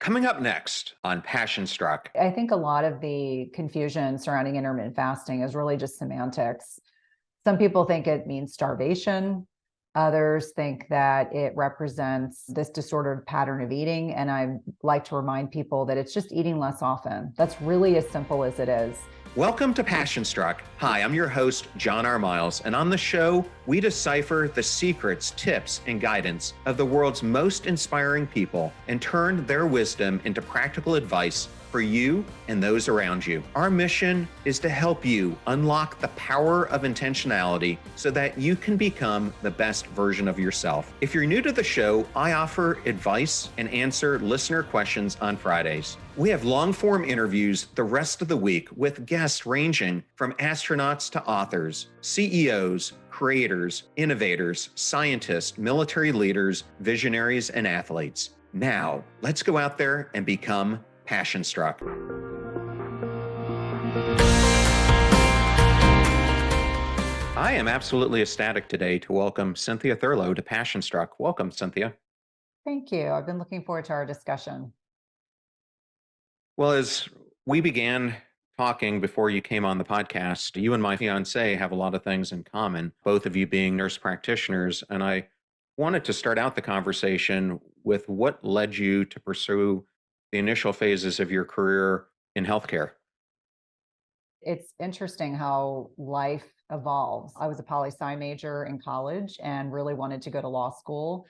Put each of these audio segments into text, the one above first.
Coming up next on Passion Struck. I think a lot of the confusion surrounding intermittent fasting is really just semantics. Some people think it means starvation. Others think that it represents this disordered pattern of eating. And I like to remind people that it's just eating less often. That's really as simple as it is. Welcome to Passion Struck. Hi, I'm your host, John R. Miles, and on the show, we decipher the secrets, tips, and guidance of the world's most inspiring people and turn their wisdom into practical advice for you and those around you. Our mission is to help you unlock the power of intentionality so that you can become the best version of yourself. If you're new to the show, I offer advice and answer listener questions on Fridays. We have long-form interviews the rest of the week with guests ranging from astronauts to authors, CEOs, creators, innovators, scientists, military leaders, visionaries, and athletes. Now, let's go out there and become Passion Struck. I am absolutely ecstatic today to welcome Cynthia Thurlow to Passion Struck. Welcome, Cynthia. Thank you. I've been looking forward to our discussion. Well, as we began talking before you came on the podcast, you and my fiance have a lot of things in common, both of you being nurse practitioners. And I wanted to start out the conversation with what led you to pursue the initial phases of your career in healthcare. It's interesting how life evolves. I was a poli-sci major in college and really wanted to go to law school.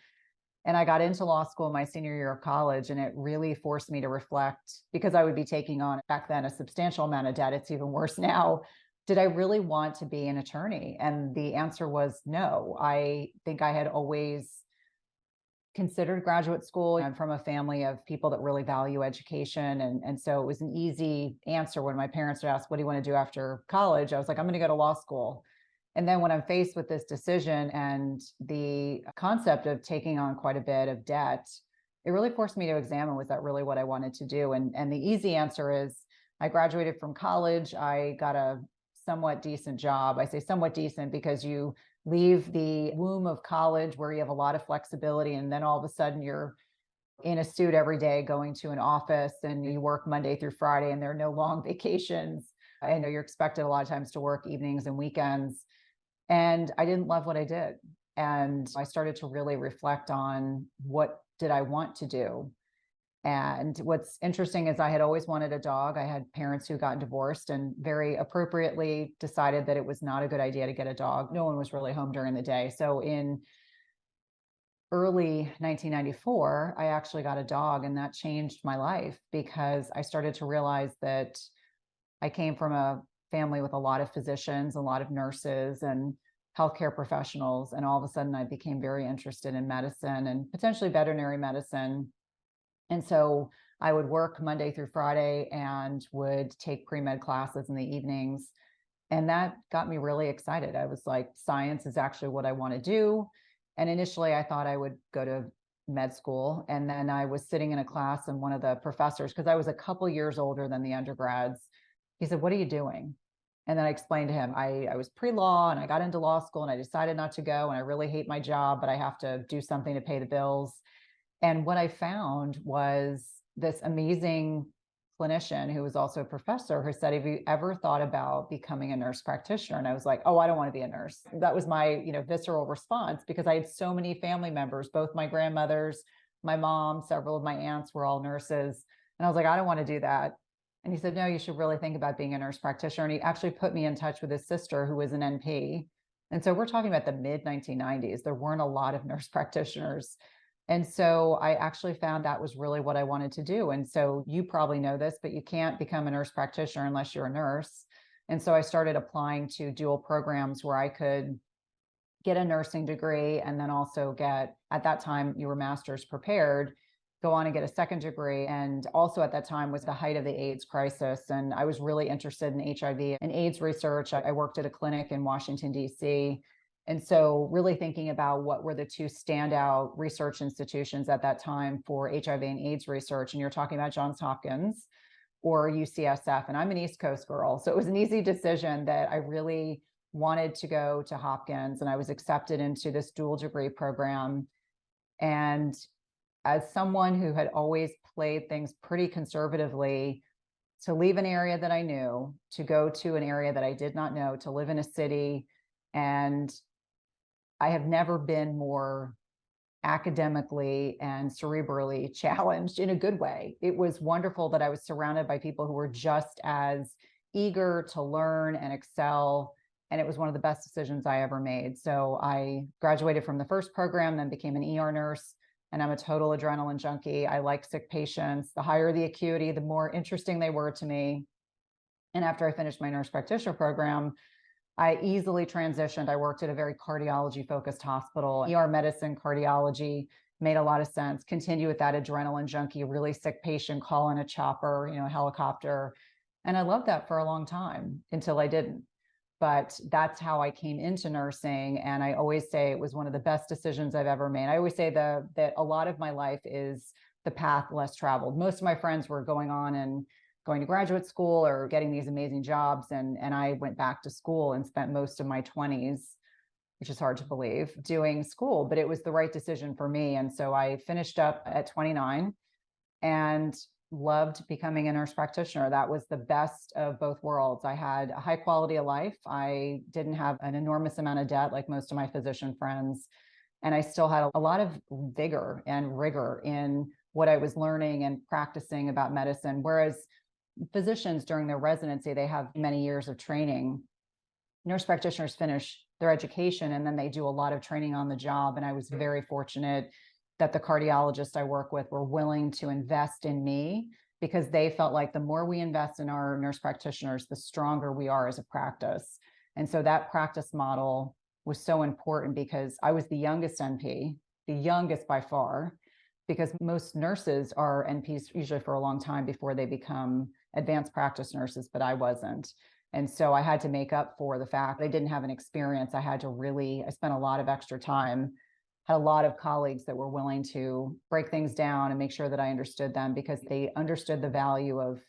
And I got into law school my senior year of college, and it really forced me to reflect because I would be taking on back then a substantial amount of debt. It's even worse now. Did I really want to be an attorney? And the answer was no. I think I had always considered graduate school. I'm from a family of people that really value education. And so it was an easy answer when my parents would ask, what do you want to do after college? I was like, I'm going to go to law school. And then when I'm faced with this decision and the concept of taking on quite a bit of debt, it really forced me to examine, was that really what I wanted to do? And the easy answer is I graduated from college. I got a somewhat decent job. I say somewhat decent because you leave the womb of college where you have a lot of flexibility, and then all of a sudden you're in a suit every day going to an office and you work Monday through Friday and there are no long vacations. I know you're expected a lot of times to work evenings and weekends. And I didn't love what I did. And I started to really reflect on what did I want to do. And what's interesting is I had always wanted a dog. I had parents who got divorced and very appropriately decided that it was not a good idea to get a dog. No one was really home during the day. So in early 1994, I actually got a dog, and that changed my life because I started to realize that I came from a family with a lot of physicians, a lot of nurses and healthcare professionals. And all of a sudden I became very interested in medicine and potentially veterinary medicine. And so I would work Monday through Friday and would take pre-med classes in the evenings. And that got me really excited. I was like, science is actually what I want to do. And initially I thought I would go to med school. And then I was sitting in a class and one of the professors, because I was a couple years older than the undergrads, he said, what are you doing? And then I explained to him, I was pre-law and I got into law school and I decided not to go. And I really hate my job, but I have to do something to pay the bills. And what I found was this amazing clinician who was also a professor who said, have you ever thought about becoming a nurse practitioner? And I was like, oh, I don't want to be a nurse. That was my, visceral response because I had so many family members, both my grandmothers, my mom, several of my aunts were all nurses. And I was like, I don't want to do that. And he said, no, you should really think about being a nurse practitioner. And he actually put me in touch with his sister who was an NP. And so we're talking about the mid 1990s. There weren't a lot of nurse practitioners. And so I actually found that was really what I wanted to do. And so you probably know this, but you can't become a nurse practitioner unless you're a nurse. And so I started applying to dual programs where I could get a nursing degree and then also get, at that time, you were master's prepared, go on and get a second degree. And also at that time was the height of the AIDS crisis. And I was really interested in HIV and AIDS research. I worked at a clinic in Washington, D.C. And so really thinking about what were the two standout research institutions at that time for HIV and AIDS research. And you're talking about Johns Hopkins or UCSF. And I'm an East Coast girl. So it was an easy decision that I really wanted to go to Hopkins. And I was accepted into this dual degree program. And as someone who had always played things pretty conservatively, to leave an area that I knew, to go to an area that I did not know, to live in a city. And I have never been more academically and cerebrally challenged in a good way. It was wonderful that I was surrounded by people who were just as eager to learn and excel. And it was one of the best decisions I ever made. So I graduated from the first program, then became an ER nurse, and I'm a total adrenaline junkie. I like sick patients. The higher the acuity, the more interesting they were to me. And after I finished my nurse practitioner program, I easily transitioned. I worked at a very cardiology focused hospital. ER medicine, cardiology made a lot of sense. Continue with that adrenaline junkie, really sick patient, call in a chopper, a helicopter. And I loved that for a long time until I didn't. But that's how I came into nursing. And I always say it was one of the best decisions I've ever made. I always say that a lot of my life is the path less traveled. Most of my friends were going on and going to graduate school or getting these amazing jobs. And I went back to school and spent most of my 20s, which is hard to believe, doing school, but it was the right decision for me. And so I finished up at 29 and loved becoming a nurse practitioner. That was the best of both worlds. I had a high quality of life. I didn't have an enormous amount of debt like most of my physician friends. And I still had a lot of vigor and rigor in what I was learning and practicing about medicine. Whereas physicians during their residency, they have many years of training. Nurse practitioners finish their education and then they do a lot of training on the job. And I was very fortunate that the cardiologists I work with were willing to invest in me because they felt like the more we invest in our nurse practitioners, the stronger we are as a practice. And so that practice model was so important because I was the youngest NP, the youngest by far, because most nurses are NPs usually for a long time before they become advanced practice nurses, but I wasn't. And so I had to make up for the fact I didn't have an experience. I spent a lot of extra time, had a lot of colleagues that were willing to break things down and make sure that I understood them because they understood the value of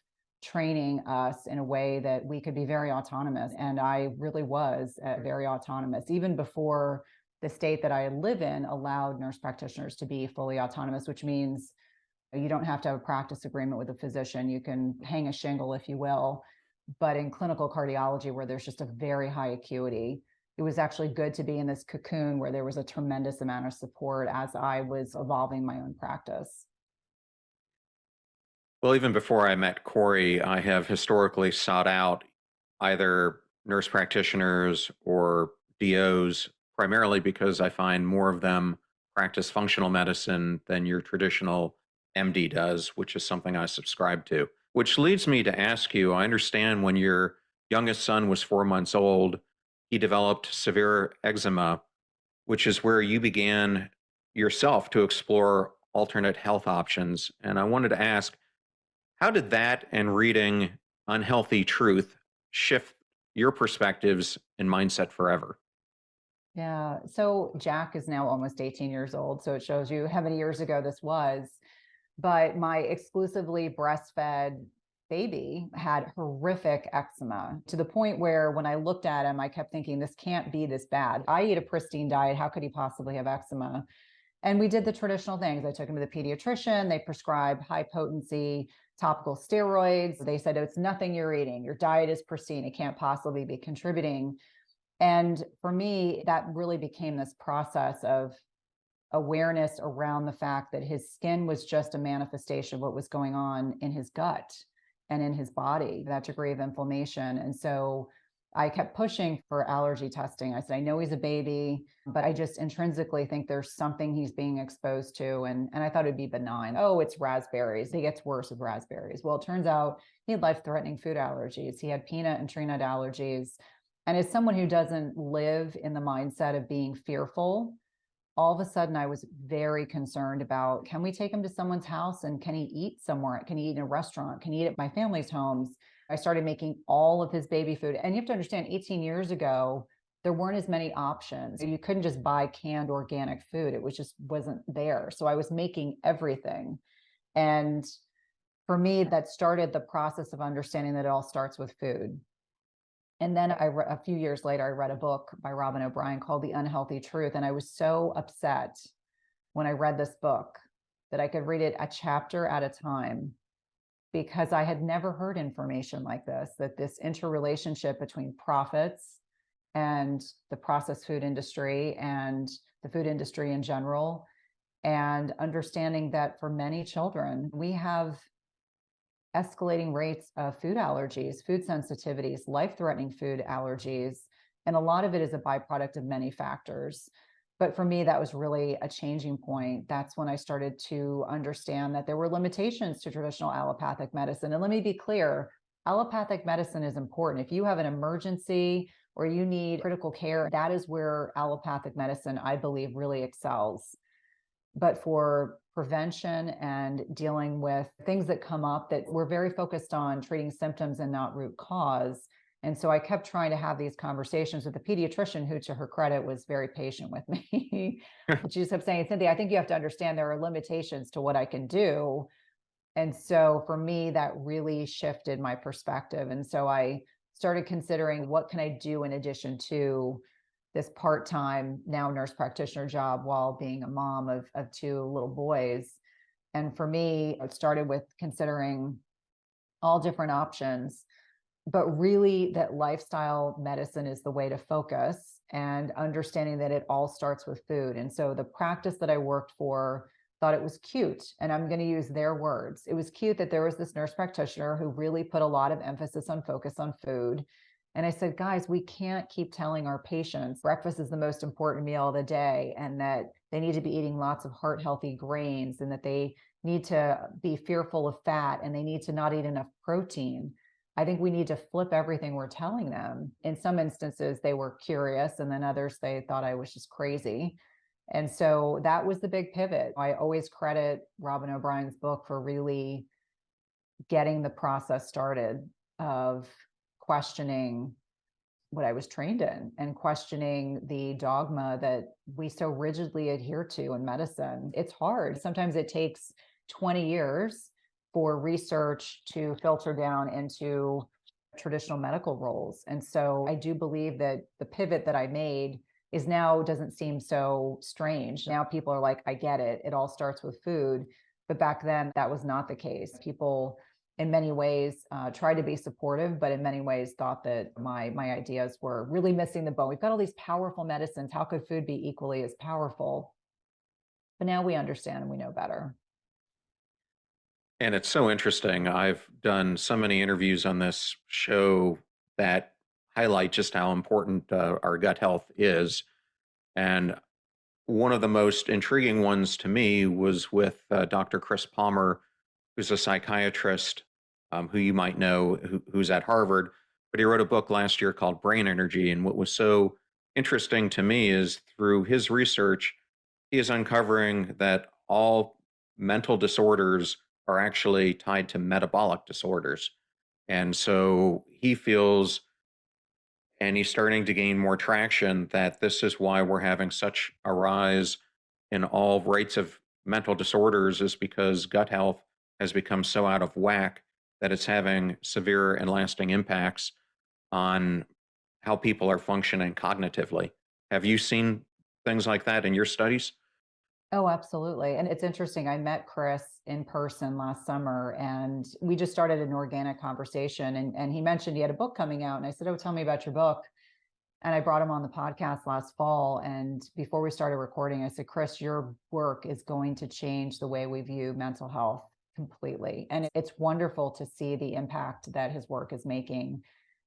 training us in a way that we could be very autonomous. And I really was very autonomous, even before the state that I live in allowed nurse practitioners to be fully autonomous, which means you don't have to have a practice agreement with a physician. You can hang a shingle, if you will. But in clinical cardiology, where there's just a very high acuity, it was actually good to be in this cocoon where there was a tremendous amount of support as I was evolving my own practice. Well, even before I met Corey, I have historically sought out either nurse practitioners or DOs, primarily because I find more of them practice functional medicine than your traditional MD does, which is something I subscribe to. Which leads me to ask you, I understand when your youngest son was 4 months old, he developed severe eczema, which is where you began yourself to explore alternate health options. And I wanted to ask, how did that and reading Unhealthy Truth shift your perspectives and mindset forever? Yeah. So Jack is now almost 18 years old. So it shows you how many years ago this was. But my exclusively breastfed baby had horrific eczema to the point where when I looked at him, I kept thinking, this can't be this bad. I eat a pristine diet. How could he possibly have eczema? And we did the traditional things. I took him to the pediatrician. They prescribed high potency topical steroids. They said, oh, it's nothing you're eating. Your diet is pristine. It can't possibly be contributing. And for me, that really became this process of awareness around the fact that his skin was just a manifestation of what was going on in his gut and in his body, that degree of inflammation. And so I kept pushing for allergy testing. I said, I know he's a baby, but I just intrinsically think there's something he's being exposed to. And I thought it'd be benign. Oh, it's raspberries. It gets worse with raspberries. Well, it turns out he had life-threatening food allergies. He had peanut and tree nut allergies. And as someone who doesn't live in the mindset of being fearful, all of a sudden I was very concerned about, can we take him to someone's house and can he eat somewhere? Can he eat in a restaurant? Can he eat at my family's homes? I started making all of his baby food. And you have to understand, 18 years ago, there weren't as many options. You couldn't just buy canned organic food. It was just wasn't there. So I was making everything. And for me, that started the process of understanding that it all starts with food. And then a few years later, I read a book by Robin O'Brien called The Unhealthy Truth. And I was so upset when I read this book that I could read it a chapter at a time because I had never heard information like this, that this interrelationship between profits and the processed food industry and the food industry in general, and understanding that for many children, we have escalating rates of food allergies, food sensitivities, life-threatening food allergies, and a lot of it is a byproduct of many factors. But for me, that was really a changing point. That's when I started to understand that there were limitations to traditional allopathic medicine. And let me be clear, allopathic medicine is important. If you have an emergency or you need critical care, that is where allopathic medicine, I believe, really excels. But for prevention and dealing with things that come up, that we're very focused on treating symptoms and not root cause. And so I kept trying to have these conversations with the pediatrician, who, to her credit, was very patient with me. She just kept saying, Cynthia, I think you have to understand there are limitations to what I can do. And so for me, that really shifted my perspective. And so I started considering, what can I do in addition to this part-time, now nurse practitioner job, while being a mom of two little boys. And for me, it started with considering all different options, but really that lifestyle medicine is the way to focus, and understanding that it all starts with food. And so the practice that I worked for thought it was cute, and I'm going to use their words. It was cute that there was this nurse practitioner who really put a lot of emphasis on focus on food. And I said, guys, we can't keep telling our patients breakfast is the most important meal of the day, and that they need to be eating lots of heart healthy grains, and that they need to be fearful of fat, and they need to not eat enough protein. I think we need to flip everything we're telling them. In some instances, they were curious, and then others, they thought I was just crazy. And so that was the big pivot. I always credit Robin O'Brien's book for really getting the process started of questioning what I was trained in, and questioning the dogma that we so rigidly adhere to in medicine. It's hard. Sometimes it takes 20 years for research to filter down into traditional medical roles. And so I do believe that the pivot that I made is now doesn't seem so strange. Now people are like, I get it. It all starts with food. But back then, that was not the case. People, in many ways, tried to be supportive, but in many ways thought that my ideas were really missing the boat. We've got all these powerful medicines. How could food be equally as powerful? But now we understand and we know better. And it's so interesting. I've done so many interviews on this show that highlight just how important our gut health is. And one of the most intriguing ones to me was with Dr. Chris Palmer, who's a psychiatrist who you might know, who's at Harvard. But he wrote a book last year called Brain Energy. And what was so interesting to me is, through his research, he is uncovering that all mental disorders are actually tied to metabolic disorders. And so he feels, and he's starting to gain more traction, that this is why we're having such a rise in all rates of mental disorders, is because gut health has become so out of whack that it's having severe and lasting impacts on how people are functioning cognitively. Have you seen things like that in your studies? Oh, absolutely. And it's interesting. I met Chris in person last summer, and we just started an organic conversation. And he mentioned he had a book coming out. And I said, oh, tell me about your book. And I brought him on the podcast last fall. And before we started recording, I said, Chris, your work is going to change the way we view mental health completely. And it's wonderful to see the impact that his work is making,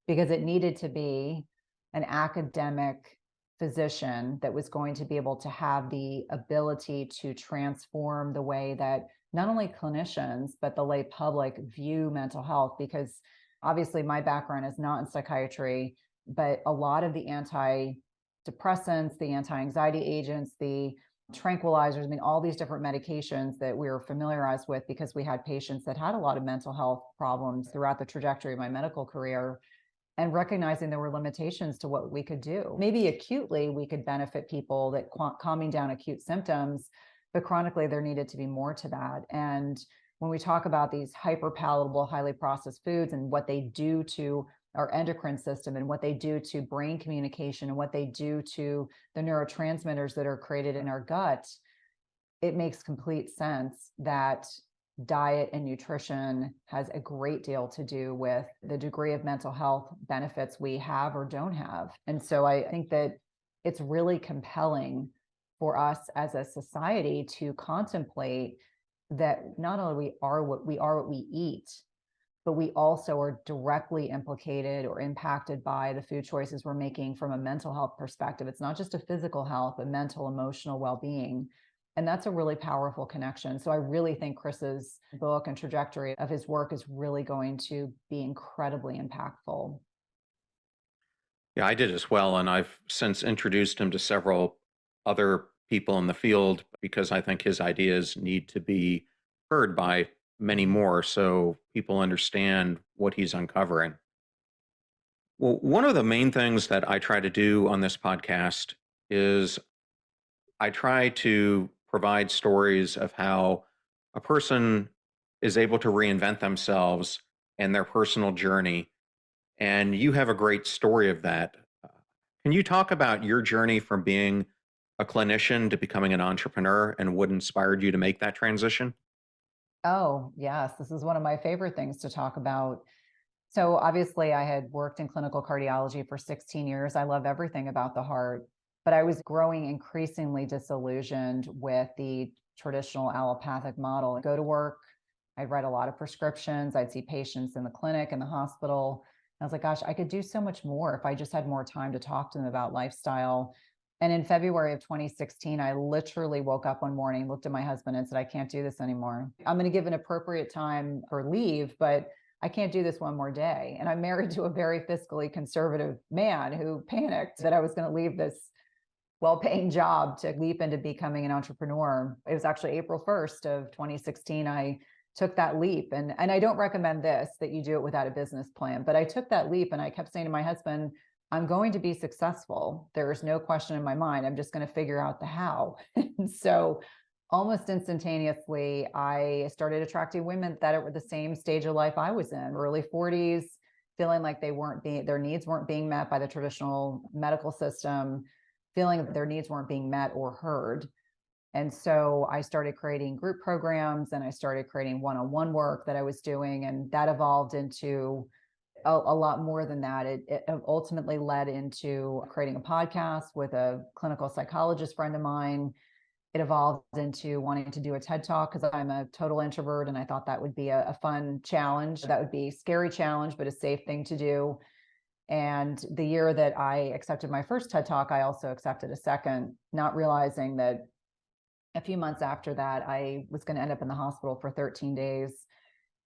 because it needed to be an academic physician that was going to be able to have the ability to transform the way that not only clinicians, but the lay public view mental health. Because obviously my background is not in psychiatry, but a lot of the antidepressants, the anti-anxiety agents, the tranquilizers, I mean, all these different medications that we were familiarized with because we had patients that had a lot of mental health problems throughout the trajectory of my medical career, and recognizing there were limitations to what we could do. Maybe acutely, we could benefit people that calming down acute symptoms, but chronically, there needed to be more to that. And when we talk about these hyper palatable, highly processed foods and what they do to our endocrine system, and what they do to brain communication, and what they do to the neurotransmitters that are created in our gut, it makes complete sense that diet and nutrition has a great deal to do with the degree of mental health benefits we have or don't have. And so I think that it's really compelling for us as a society to contemplate that not only we are what we eat, but we also are directly implicated or impacted by the food choices we're making from a mental health perspective. It's not just a physical health, but mental, emotional well-being. And that's a really powerful connection. So I really think Chris's book and trajectory of his work is really going to be incredibly impactful. Yeah, I did as well. And I've since introduced him to several other people in the field because I think his ideas need to be heard by many more so people understand what he's uncovering. Well, one of the main things that I try to do on this podcast is I try to provide stories of how a person is able to reinvent themselves and their personal journey. And you have a great story of that. Can you talk about your journey from being a clinician to becoming an entrepreneur and what inspired you to make that transition? Oh, yes. This is one of my favorite things to talk about. So obviously I had worked in clinical cardiology for 16 years. I love everything about the heart, but I was growing increasingly disillusioned with the traditional allopathic model. I'd go to work, I'd write a lot of prescriptions, I'd see patients in the clinic, in the hospital. I was like, gosh, I could do so much more if I just had more time to talk to them about lifestyle. And in February of 2016, I literally woke up one morning, looked at my husband and said, I can't do this anymore. I'm going to give an appropriate time for leave, but I can't do this one more day. And I'm married to a very fiscally conservative man who panicked that I was going to leave this well-paying job to leap into becoming an entrepreneur. It was actually April 1st of 2016. I took that leap. And I don't recommend this, that you do it without a business plan, but I took that leap and I kept saying to my husband, I'm going to be successful. There is no question in my mind. I'm just going to figure out the how. And so almost instantaneously, I started attracting women that were the same stage of life I was in, early 40s, feeling like their needs weren't being met by the traditional medical system, feeling that their needs weren't being met or heard. And so I started creating group programs and I started creating one-on-one work that I was doing. And that evolved into a lot more than that. It ultimately led into creating a podcast with a clinical psychologist friend of mine. It evolved into wanting to do a TED Talk because I'm a total introvert. And I thought that would be a fun challenge. That would be a scary challenge, but a safe thing to do. And the year that I accepted my first TED Talk, I also accepted a second, not realizing that a few months after that, I was going to end up in the hospital for 13 days.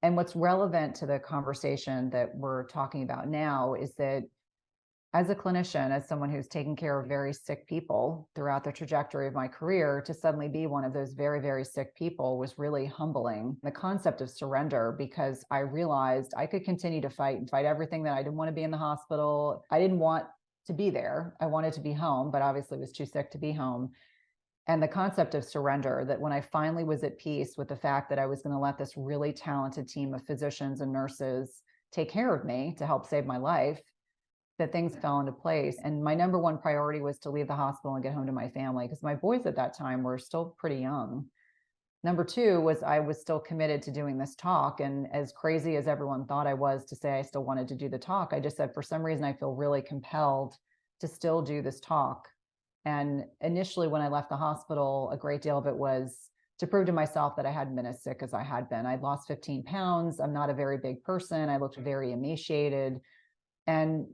And what's relevant to the conversation that we're talking about now is that as a clinician, as someone who's taken care of very sick people throughout the trajectory of my career, to suddenly be one of those very, very sick people was really humbling. The concept of surrender, because I realized I could continue to fight and fight everything that I didn't want to be in the hospital. I didn't want to be there. I wanted to be home, but obviously was too sick to be home. And the concept of surrender, that when I finally was at peace with the fact that I was going to let this really talented team of physicians and nurses take care of me to help save my life, that things fell into place. And my number one priority was to leave the hospital and get home to my family because my boys at that time were still pretty young. Number two was I was still committed to doing this talk. And as crazy as everyone thought I was to say I still wanted to do the talk, I just said, for some reason, I feel really compelled to still do this talk. And initially, when I left the hospital, a great deal of it was to prove to myself that I hadn't been as sick as I had been. I'd lost 15 pounds. I'm not a very big person. I looked very emaciated. And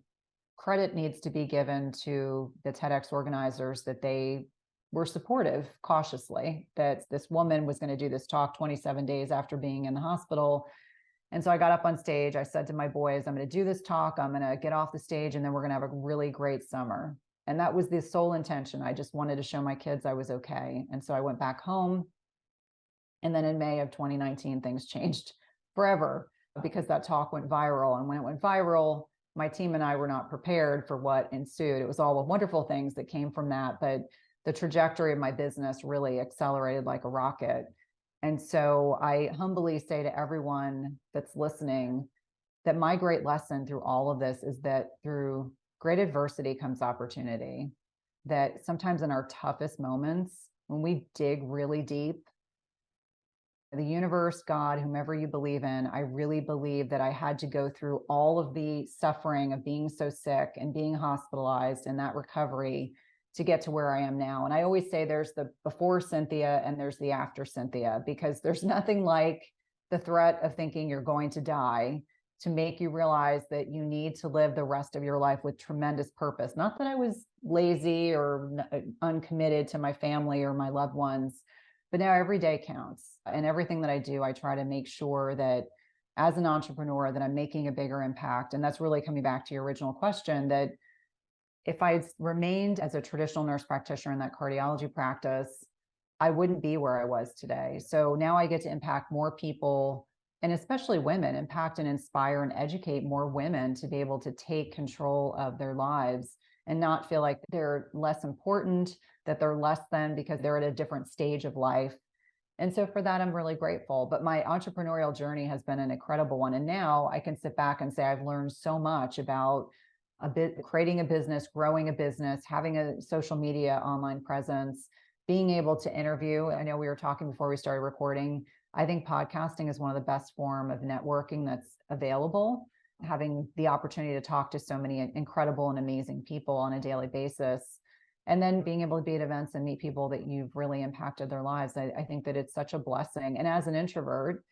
credit needs to be given to the TEDx organizers that they were supportive cautiously, that this woman was going to do this talk 27 days after being in the hospital. And so I got up on stage. I said to my boys, I'm going to do this talk. I'm going to get off the stage and then we're going to have a really great summer. And that was the sole intention. I just wanted to show my kids I was okay. And so I went back home. And then in May of 2019, things changed forever because that talk went viral. And when it went viral, my team and I were not prepared for what ensued. It was all the wonderful things that came from that, but the trajectory of my business really accelerated like a rocket. And so I humbly say to everyone that's listening that my great lesson through all of this is that through great adversity comes opportunity, that sometimes in our toughest moments, when we dig really deep, the universe, God, whomever you believe in, I really believe that I had to go through all of the suffering of being so sick and being hospitalized and that recovery to get to where I am now. And I always say there's the before Cynthia and there's the after Cynthia, because there's nothing like the threat of thinking you're going to die to make you realize that you need to live the rest of your life with tremendous purpose. Not that I was lazy or uncommitted to my family or my loved ones, but now every day counts. And everything that I do, I try to make sure that as an entrepreneur, that I'm making a bigger impact. And that's really coming back to your original question, that if I remained as a traditional nurse practitioner in that cardiology practice, I wouldn't be where I was today. So now I get to impact more people, and especially women, impact and inspire and educate more women to be able to take control of their lives and not feel like they're less important, that they're less than because they're at a different stage of life. And so for that, I'm really grateful. But my entrepreneurial journey has been an incredible one. And now I can sit back and say I've learned so much about creating a business, growing a business, having a social media online presence, being able to interview. I know we were talking before we started recording. I think podcasting is one of the best form of networking that's available. Having the opportunity to talk to so many incredible and amazing people on a daily basis. And then being able to be at events and meet people that you've really impacted their lives. I think that it's such a blessing. And as an introvert,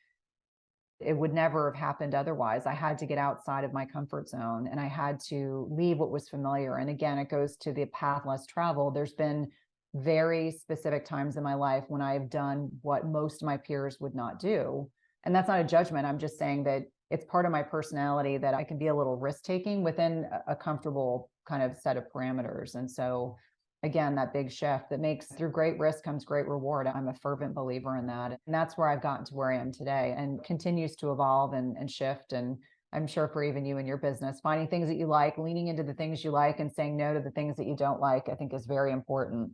it would never have happened otherwise. I had to get outside of my comfort zone and I had to leave what was familiar. And again, it goes to the path less traveled. There's been very specific times in my life when I've done what most of my peers would not do. And that's not a judgment. I'm just saying that it's part of my personality that I can be a little risk-taking within a comfortable kind of set of parameters. And so again, that big shift that makes through great risk comes great reward. I'm a fervent believer in that. And that's where I've gotten to where I am today and continues to evolve and shift. And I'm sure for even you in your business, finding things that you like, leaning into the things you like and saying no to the things that you don't like, I think is very important.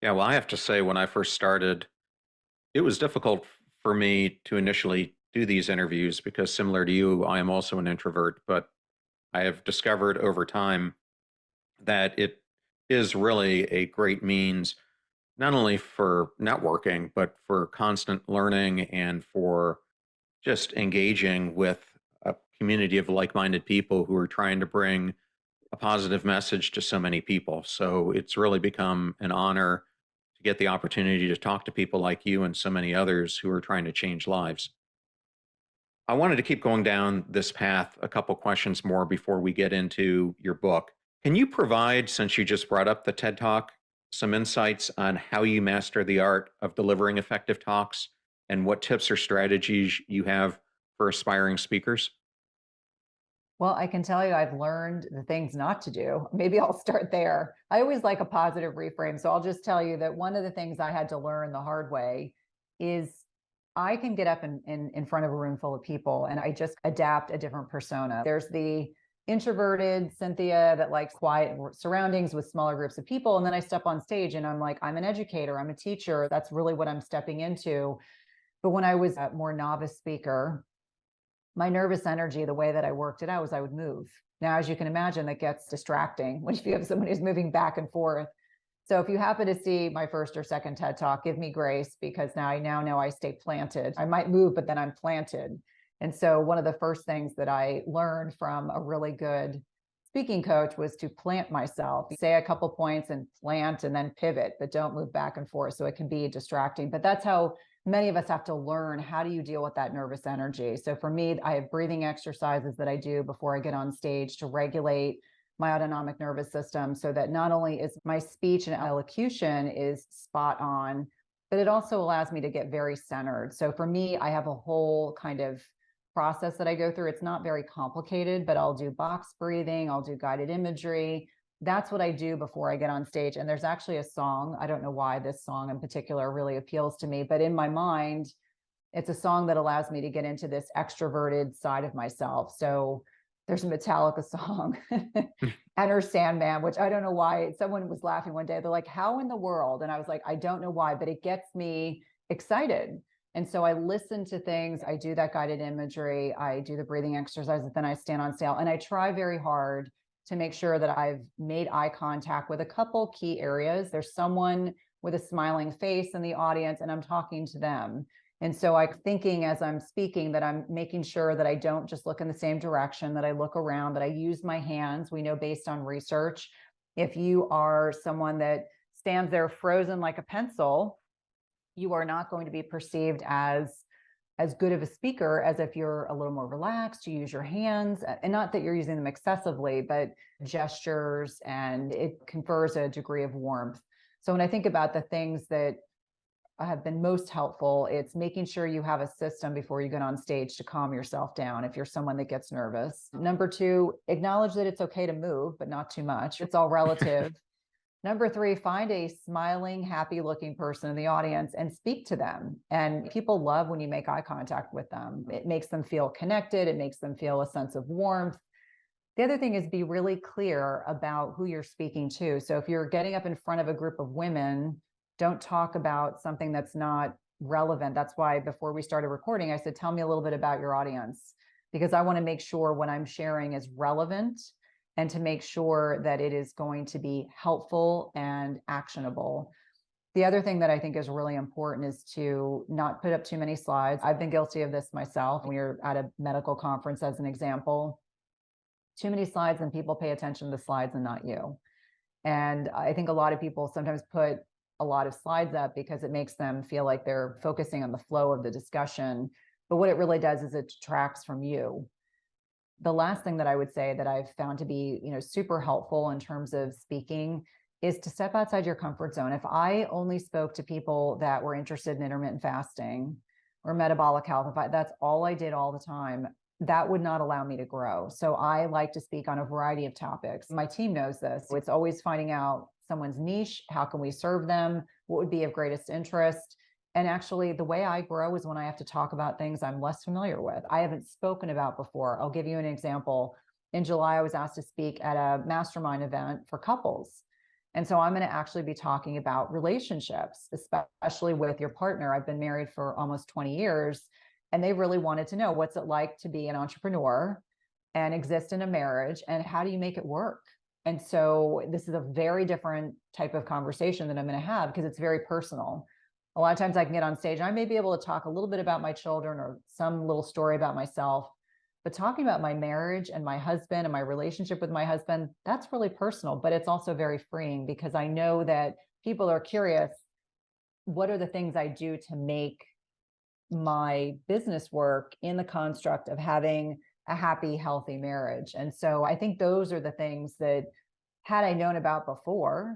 Yeah, well, I have to say, when I first started, it was difficult for me to initially do these interviews because, similar to you, I am also an introvert, but I have discovered over time that it is really a great means, not only for networking, but for constant learning and for just engaging with a community of like-minded people who are trying to bring a positive message to so many people. So it's really become an honor to get the opportunity to talk to people like you and so many others who are trying to change lives. I wanted to keep going down this path, a couple questions more before we get into your book. Can you provide, since you just brought up the TED Talk, some insights on how you master the art of delivering effective talks and what tips or strategies you have for aspiring speakers? Well, I can tell you I've learned the things not to do. Maybe I'll start there. I always like a positive reframe. So I'll just tell you that one of the things I had to learn the hard way is I can get up in front of a room full of people and I just adapt a different persona. There's the introverted Cynthia that likes quiet surroundings with smaller groups of people. And then I step on stage and I'm like, I'm an educator, I'm a teacher. That's really what I'm stepping into. But when I was a more novice speaker, my nervous energy, the way that I worked it out was I would move. Now, as you can imagine, that gets distracting when you have someone who's moving back and forth. So if you happen to see my first or second TED Talk, give me grace because now I know I stay planted. I might move, but then I'm planted. And so one of the first things that I learned from a really good speaking coach was to plant myself, say a couple points and plant and then pivot, but don't move back and forth. So it can be distracting, but that's how many of us have to learn. How do you deal with that nervous energy? So for me, I have breathing exercises that I do before I get on stage to regulate my autonomic nervous system so that not only is my speech and elocution is spot on, but it also allows me to get very centered. So for me, I have a whole kind of process that I go through. It's not very complicated, but I'll do box breathing, I'll do guided imagery. That's what I do before I get on stage. And there's actually a song, I don't know why this song in particular really appeals to me, but in my mind, it's a song that allows me to get into this extroverted side of myself. So there's a Metallica song, Enter Sandman, which I don't know why. Someone was laughing one day. They're like, how in the world? And I was like, I don't know why, but it gets me excited. And so I listen to things. I do that guided imagery. I do the breathing exercises. Then I stand on stage and I try very hard to make sure that I've made eye contact with a couple key areas. There's someone with a smiling face in the audience and I'm talking to them. And so I'm thinking as I'm speaking that I'm making sure that I don't just look in the same direction, that I look around, that I use my hands. We know based on research, if you are someone that stands there frozen like a pencil, you are not going to be perceived as good of a speaker as if you're a little more relaxed, you use your hands, and not that you're using them excessively, but gestures, and it confers a degree of warmth. So when I think about the things that have been most helpful, it's making sure you have a system before you get on stage to calm yourself down if you're someone that gets nervous. Number two, acknowledge that it's okay to move, but not too much. It's all relative. Number three, find a smiling, happy looking person in the audience and speak to them. And people love when you make eye contact with them. It makes them feel connected. It makes them feel a sense of warmth. The other thing is be really clear about who you're speaking to. So if you're getting up in front of a group of women, don't talk about something that's not relevant. That's why before we started recording, I said, tell me a little bit about your audience, because I want to make sure what I'm sharing is relevant and to make sure that it is going to be helpful and actionable. The other thing that I think is really important is to not put up too many slides. I've been guilty of this myself. When you're at a medical conference, as an example, too many slides and people pay attention to the slides and not you. And I think a lot of people sometimes put a lot of slides up because it makes them feel like they're focusing on the flow of the discussion. But what it really does is it detracts from you. The last thing that I would say that I've found to be, super helpful in terms of speaking is to step outside your comfort zone. If I only spoke to people that were interested in intermittent fasting or metabolic health, that's all I did all the time, that would not allow me to grow. So I like to speak on a variety of topics. My team knows this. It's always finding out someone's niche. How can we serve them? What would be of greatest interest? And actually, the way I grow is when I have to talk about things I'm less familiar with, I haven't spoken about before. I'll give you an example. In July, I was asked to speak at a mastermind event for couples. And so I'm going to actually be talking about relationships, especially with your partner. I've been married for almost 20 years, and they really wanted to know, what's it like to be an entrepreneur and exist in a marriage, and how do you make it work? And so this is a very different type of conversation that I'm going to have because it's very personal. A lot of times I can get on stage, I may be able to talk a little bit about my children or some little story about myself, but talking about my marriage and my husband and my relationship with my husband, that's really personal, but it's also very freeing because I know that people are curious, what are the things I do to make my business work in the construct of having a happy, healthy marriage? And so I think those are the things that, had I known about before,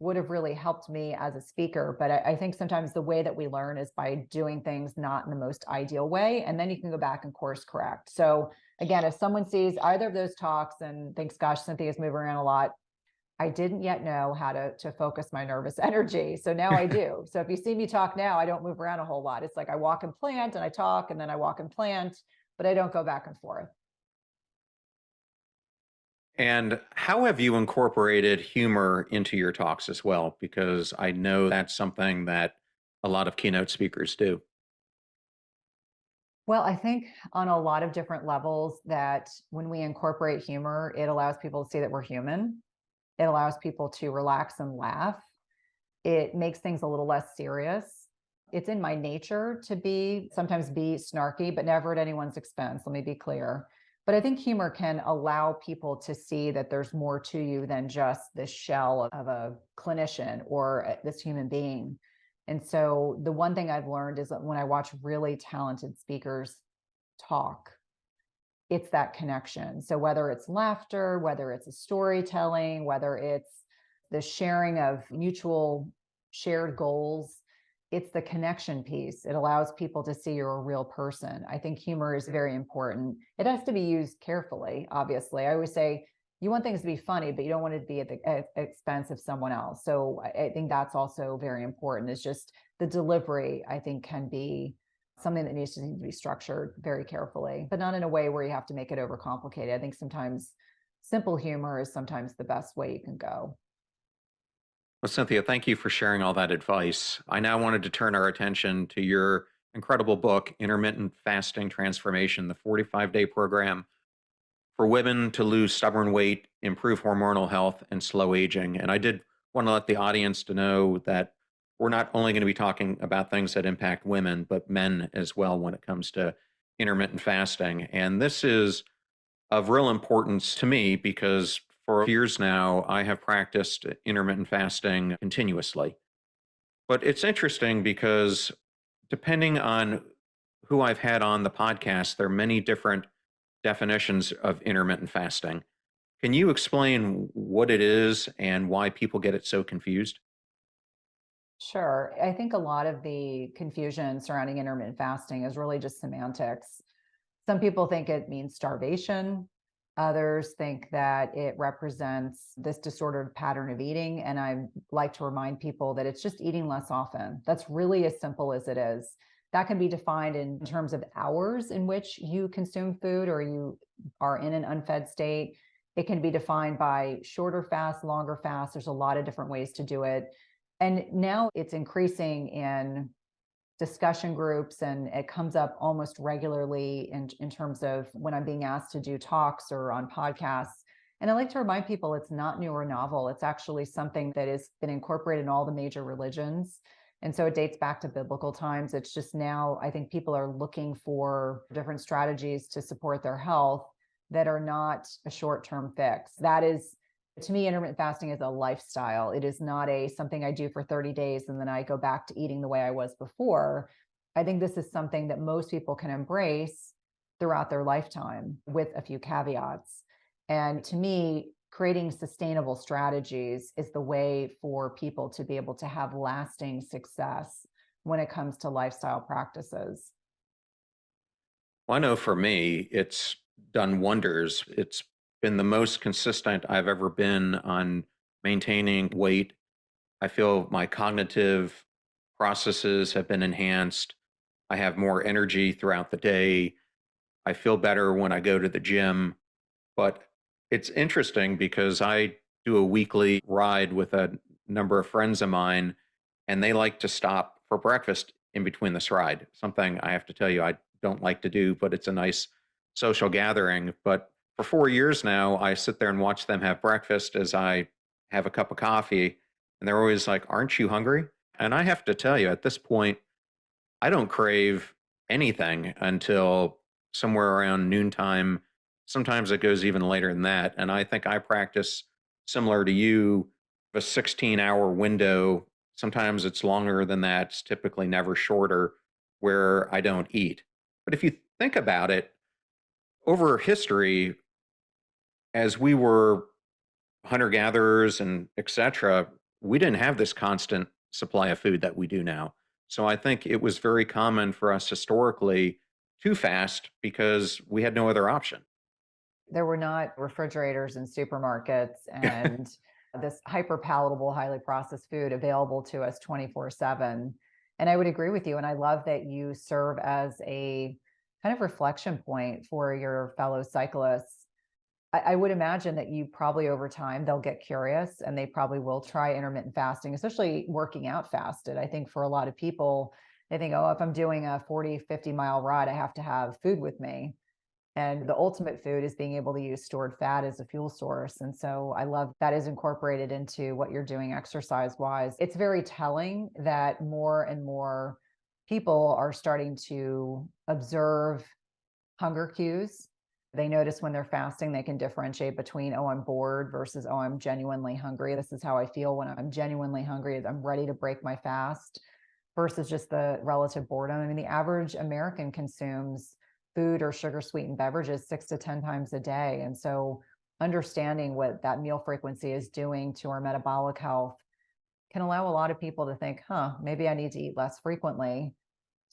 would have really helped me as a speaker. But I think sometimes the way that we learn is by doing things not in the most ideal way. And then you can go back and course correct. So again, if someone sees either of those talks and thinks, gosh, Cynthia's moving around a lot, I didn't yet know how to focus my nervous energy. So now I do. So if you see me talk now, I don't move around a whole lot. It's like I walk and plant and I talk and then I walk and plant, but I don't go back and forth. And how have you incorporated humor into your talks as well? Because I know that's something that a lot of keynote speakers do. Well, I think on a lot of different levels that when we incorporate humor, it allows people to see that we're human. It allows people to relax and laugh. It makes things a little less serious. It's in my nature to sometimes be snarky, but never at anyone's expense. Let me be clear. But I think humor can allow people to see that there's more to you than just this shell of a clinician or this human being. And so the one thing I've learned is that when I watch really talented speakers talk, it's that connection. So whether it's laughter, whether it's a storytelling, whether it's the sharing of mutual shared goals, it's the connection piece. It allows people to see you're a real person. I think humor is very important. It has to be used carefully, obviously. I always say you want things to be funny, but you don't want it to be at the expense of someone else. So I think that's also very important. It's just the delivery, I think, can be something that needs to be structured very carefully, but not in a way where you have to make it overcomplicated. I think sometimes simple humor is sometimes the best way you can go. Well, Cynthia, thank you for sharing all that advice. I now wanted to turn our attention to your incredible book, Intermittent Fasting Transformation, the 45-day program for women to lose stubborn weight, improve hormonal health, and slow aging. And I did want to let the audience to know that we're not only going to be talking about things that impact women, but men as well when it comes to intermittent fasting. And this is of real importance to me because for years now, I have practiced intermittent fasting continuously. But it's interesting because depending on who I've had on the podcast, there are many different definitions of intermittent fasting. Can you explain what it is and why people get it so confused? Sure. I think a lot of the confusion surrounding intermittent fasting is really just semantics. Some people think it means starvation. Others think that it represents this disordered pattern of eating. And I like to remind people that it's just eating less often. That's really as simple as it is. That can be defined in terms of hours in which you consume food or you are in an unfed state. It can be defined by shorter fast, longer fast. There's a lot of different ways to do it. And now it's increasing in discussion groups, and it comes up almost regularly in terms of when I'm being asked to do talks or on podcasts. And I like to remind people it's not new or novel. It's actually something that has been incorporated in all the major religions. And so it dates back to biblical times. It's just now, I think people are looking for different strategies to support their health that are not a short-term fix. That is, to me, intermittent fasting is a lifestyle. It is not a something I do for 30 days and then I go back to eating the way I was before. I think this is something that most people can embrace throughout their lifetime with a few caveats. And to me, creating sustainable strategies is the way for people to be able to have lasting success when it comes to lifestyle practices. Well, I know for me, it's done wonders. It's been the most consistent I've ever been on maintaining weight. I feel my cognitive processes have been enhanced. I have more energy throughout the day. I feel better when I go to the gym. But it's interesting because I do a weekly ride with a number of friends of mine, and they like to stop for breakfast in between this ride. Something I have to tell you I don't like to do, but it's a nice social gathering. But for 4 years now, I sit there and watch them have breakfast as I have a cup of coffee. And they're always like, "Aren't you hungry?" And I have to tell you, at this point, I don't crave anything until somewhere around noontime. Sometimes it goes even later than that. And I think I practice similar to you, a 16-hour window. Sometimes it's longer than that. It's typically never shorter where I don't eat. But if you think about it, over history, as we were hunter gatherers and etc., we didn't have this constant supply of food that we do now. So I think it was very common for us historically to fast because we had no other option. There were not refrigerators in supermarkets and this hyper palatable, highly processed food available to us 24/7. And I would agree with you. And I love that you serve as a kind of reflection point for your fellow cyclists. I would imagine that you probably over time, they'll get curious and they probably will try intermittent fasting, especially working out fasted. I think for a lot of people, they think, oh, if I'm doing a 40, 50-mile ride, I have to have food with me. And the ultimate food is being able to use stored fat as a fuel source. And so I love that is incorporated into what you're doing exercise wise. It's very telling that more and more people are starting to observe hunger cues. They notice when they're fasting, they can differentiate between, oh, I'm bored versus, oh, I'm genuinely hungry. This is how I feel when I'm genuinely hungry. I'm ready to break my fast versus just the relative boredom. I mean, the average American consumes food or sugar sweetened beverages 6 to 10 times a day. And so understanding what that meal frequency is doing to our metabolic health can allow a lot of people to think, maybe I need to eat less frequently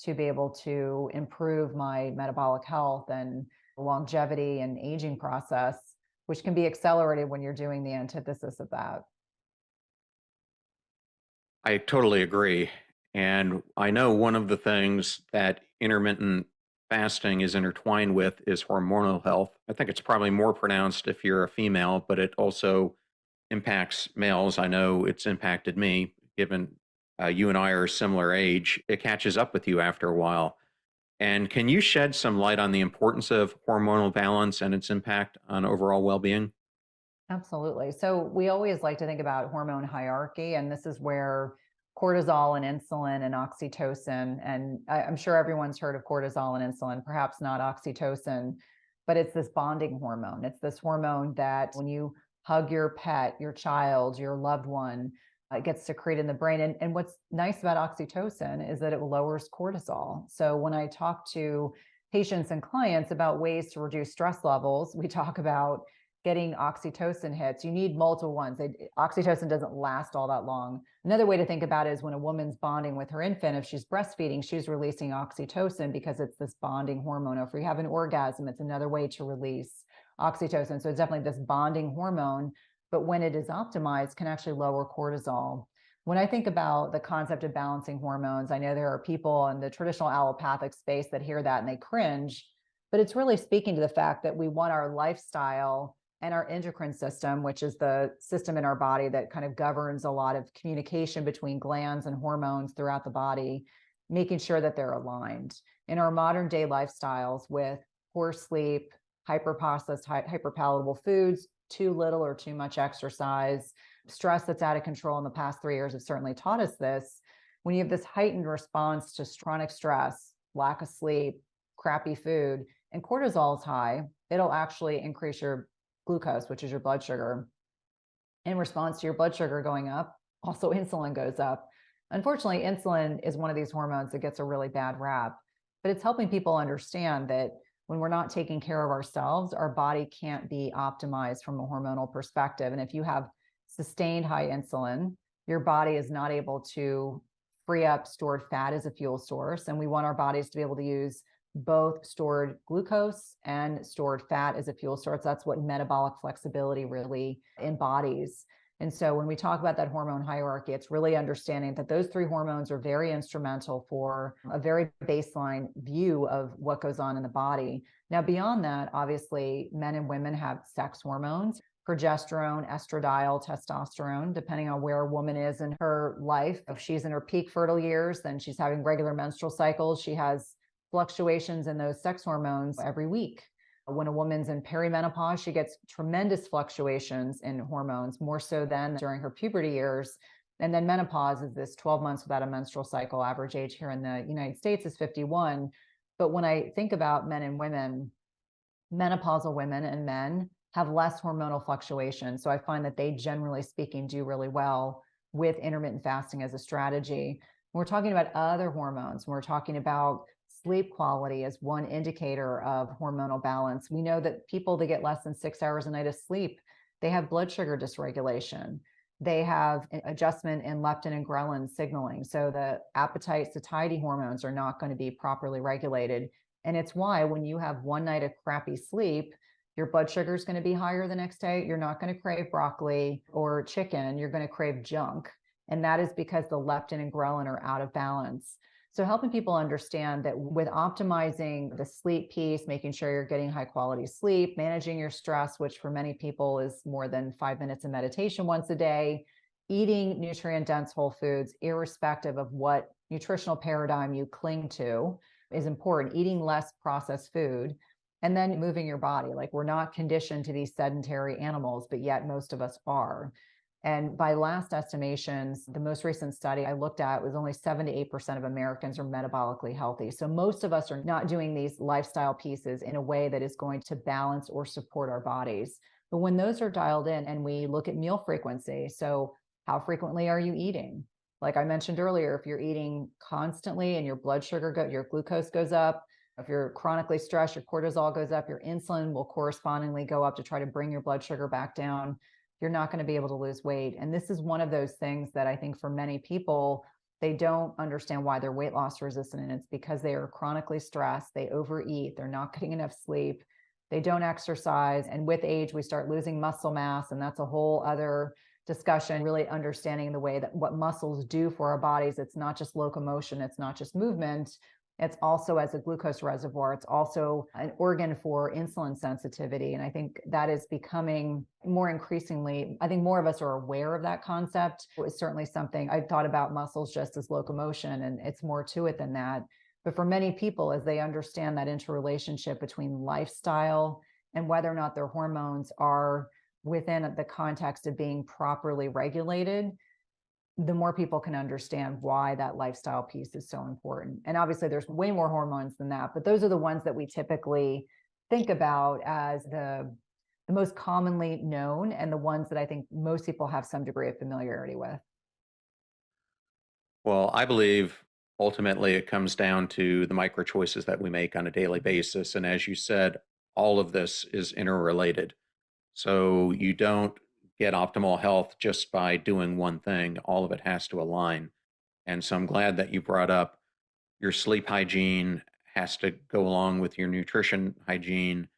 to be able to improve my metabolic health and longevity and aging process, which can be accelerated when you're doing the antithesis of that. I totally agree. And I know one of the things that intermittent fasting is intertwined with is hormonal health. I think it's probably more pronounced if you're a female, but it also impacts males. I know it's impacted me, given you and I are a similar age. It catches up with you after a while. And can you shed some light on the importance of hormonal balance and its impact on overall well being? Absolutely. So we always like to think about hormone hierarchy, and this is where cortisol and insulin and oxytocin. And I'm sure everyone's heard of cortisol and insulin, perhaps not oxytocin, but it's this bonding hormone. It's this hormone that when you hug your pet, your child, your loved one, it gets secreted in the brain. And what's nice about oxytocin is that it lowers cortisol. So when I talk to patients and clients about ways to reduce stress levels, we talk about getting oxytocin hits. You need multiple ones. Oxytocin doesn't last all that long. Another way to think about it is when a woman's bonding with her infant, if she's breastfeeding, she's releasing oxytocin because it's this bonding hormone. Or if you have an orgasm, it's another way to release oxytocin. So it's definitely this bonding hormone, but when it is optimized, can actually lower cortisol. When I think about the concept of balancing hormones, I know there are people in the traditional allopathic space that hear that and they cringe, but it's really speaking to the fact that we want our lifestyle and our endocrine system, which is the system in our body that kind of governs a lot of communication between glands and hormones throughout the body, making sure that they're aligned. In our modern day lifestyles with poor sleep, hyper-processed, hyper-palatable foods, too little or too much exercise, stress that's out of control in the past 3 years have certainly taught us this. When you have this heightened response to chronic stress, lack of sleep, crappy food, and cortisol is high, it'll actually increase your glucose, which is your blood sugar. In response to your blood sugar going up, also insulin goes up. Unfortunately, insulin is one of these hormones that gets a really bad rap, but it's helping people understand that when we're not taking care of ourselves, our body can't be optimized from a hormonal perspective. And if you have sustained high insulin, your body is not able to free up stored fat as a fuel source. And we want our bodies to be able to use both stored glucose and stored fat as a fuel source. That's what metabolic flexibility really embodies. And so when we talk about that hormone hierarchy, it's really understanding that those three hormones are very instrumental for a very baseline view of what goes on in the body. Now, beyond that, obviously, men and women have sex hormones, progesterone, estradiol, testosterone, depending on where a woman is in her life. If she's in her peak fertile years, then she's having regular menstrual cycles. She has fluctuations in those sex hormones every week. When a woman's in perimenopause, she gets tremendous fluctuations in hormones, more so than during her puberty years. And then menopause is this 12 months without a menstrual cycle. Average age here in the United States is 51. But when I think about men and women, menopausal women and men have less hormonal fluctuation. So I find that they, generally speaking, do really well with intermittent fasting as a strategy. We're talking about other hormones. We're talking about sleep quality as one indicator of hormonal balance. We know that people that get less than 6 hours a night of sleep, they have blood sugar dysregulation. They have an adjustment in leptin and ghrelin signaling. So the appetite satiety hormones are not going to be properly regulated. And it's why when you have one night of crappy sleep, your blood sugar is going to be higher the next day. You're not going to crave broccoli or chicken. You're going to crave junk. And that is because the leptin and ghrelin are out of balance. So helping people understand that with optimizing the sleep piece, making sure you're getting high quality sleep, managing your stress, which for many people is more than 5 minutes of meditation once a day, eating nutrient dense whole foods, irrespective of what nutritional paradigm you cling to, is important. Eating less processed food, and then moving your body. Like, we're not conditioned to be sedentary animals, but yet most of us are. And by last estimations, the most recent study I looked at was only 7 to 8% of Americans are metabolically healthy. So most of us are not doing these lifestyle pieces in a way that is going to balance or support our bodies. But when those are dialed in and we look at meal frequency, so how frequently are you eating? Like I mentioned earlier, if you're eating constantly and your blood sugar, your glucose goes up, if you're chronically stressed, your cortisol goes up, your insulin will correspondingly go up to try to bring your blood sugar back down. You're not going to be able to lose weight. And this is one of those things that I think for many people, they don't understand why they're weight loss resistant. And it's because they are chronically stressed, they overeat, they're not getting enough sleep, they don't exercise. And with age, we start losing muscle mass. And that's a whole other discussion, really understanding the way that what muscles do for our bodies. It's not just locomotion, it's not just movement. It's also as a glucose reservoir. It's also an organ for insulin sensitivity. And I think that is becoming more increasingly, I think more of us are aware of that concept. It was certainly something I thought about muscles just as locomotion, and it's more to it than that. But for many people, as they understand that interrelationship between lifestyle and whether or not their hormones are within the context of being properly regulated, the more people can understand why that lifestyle piece is so important. And obviously there's way more hormones than that, but those are the ones that we typically think about as the most commonly known and the ones that I think most people have some degree of familiarity with. Well, I believe ultimately it comes down to the micro choices that we make on a daily basis. And as you said, all of this is interrelated. So you don't get optimal health just by doing one thing, all of it has to align. And so I'm glad that you brought up your sleep hygiene has to go along with your nutrition hygiene.